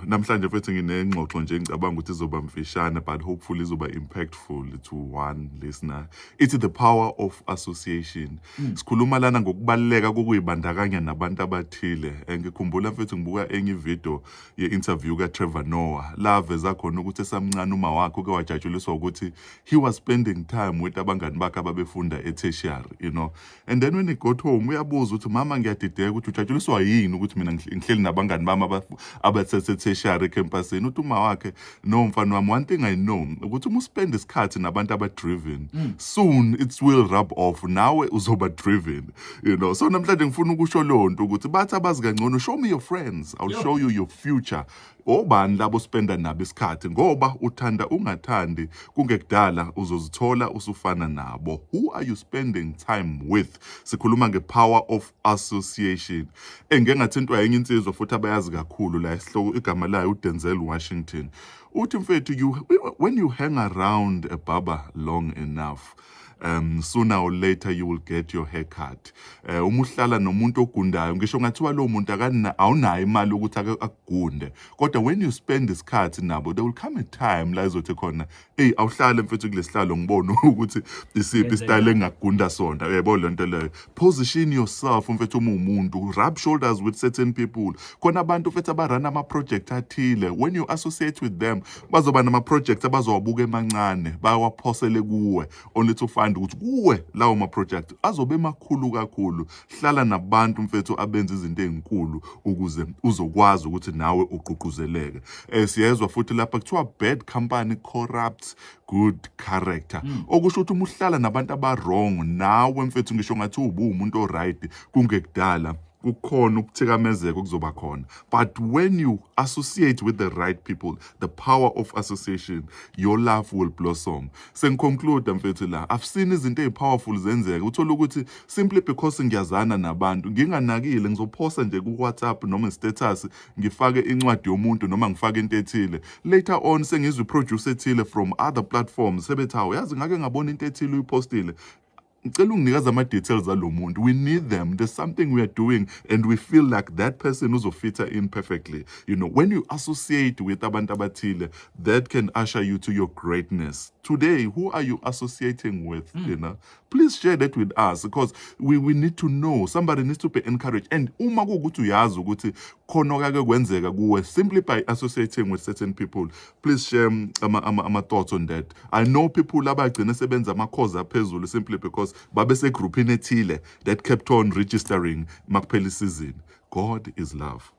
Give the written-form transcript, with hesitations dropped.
Namhlanje mfethu nginengxoxo nje ngicabanga ukuthi izoba mfishane but hopefully izoba impactful to one listener. It's the power of association. Sikhuluma lana ngokubaluleka kokuyibandakanya nabantu abathile. Ngikhumbula mfethu ngibuka enye video ye-interview kaTrevor Noah la veza khona ukuthi esamncane uma wakhe uke wajatshuliswa ukuthi he was spending time with abangani bakhe ababefunda e-tertiary, you know. And then when he got home uyabuza ukuthi mama ngiyadideka ukuthi ujatshuliswa yini ukuthi mina ngihleli nabangani bami tertiary campusini. Uthi uma wakhe no mfana wami, one thing I know ukuthi uma uspend isikhathi nabantu aba-driven soon it will rub off, nawe uzoba driven, you know. So namhlanje ngifuna ukusho leyo nto ukuthi bathi abazi kangcono, show me your friends, I'll show you your future. Obani labo spenda nabo isikhathi, ngoba uthanda ungathandi kungekudala uzozithola usufana nabo. Who are you spending time with? Sikhuluma nge-power of association. Engeke ngathintwa yenye insizwa futhi abayazi kakhulu la isihloko igama layo uDenzel Washington. Uthi mfethu, when you hang around a barber long enough, sooner or later you will get your haircut. Uma uhlala nomuntu ogundayo, ngisho ngathiwa lo muntu awunayo imali ukuthi akugunde, kodwa when you spend isikhathi nabo, there will come a time la izothi khona awuhlale mfethu kulesihlalo ngibone ukuthi isiphi style engakugunda sona. Uyayibona le nto leyo. Position yourself mfethu uma umuntu, rub shoulders with certain people. Khona abantu mfethu abarana ama-project athile, when you associate with them bazoba nama-project abazowabuka emancane bawaphosele kuwe, only to find ukuthi kuwe lawo ma-project azobe makhulu kakhulu. Hlala nabantu mfethu abenza izinto ezinkulu ukuze uzokwazi ukuthi nawe uququzeleke. Siyezwa futhi lapha kuthiwa bad company corrupts good character. Okusho ukuthi uma uhlala nabantu aba-wrong, nawe mfethu ngisho ngathi umuntu o-right kungekudala kukhona ukuthikamezeka okuzoba khona. But when you associate with the right people, the power of association, your life will blossom. Sengiconclude mfethu la, I've seen izinto ezipowerful zenzeka. Uthola ukuthi simply because ngiyazana nabantu, nginganakile ngizophosta nje ku WhatsApp noma status, ngifake incwadi yomuntu noma ngifake into ethile. Later on sengizwe producer ethile from other platforms sebethi hawo yazi ngake ngabona into ethile uyipostile. Ngicela unginikeza ama-details alo muntu. We need them. There's something we are doing and we feel like that person uzofita in perfectly. You know, when you associate with abantu abathile, that can usher you to your greatness. Today, who are you associating with? You know, please share that with us because we need to know. Somebody needs to be encouraged. And uma kukuthi uyazi ukuthi khona okake kwenzeka kuwe simply by associating with certain people, please share ama thoughts on that. I know people abagcina sebenza ama-cause aphezulu simply because babese groupini ethile that kept on registering makuphela isizini. God is love.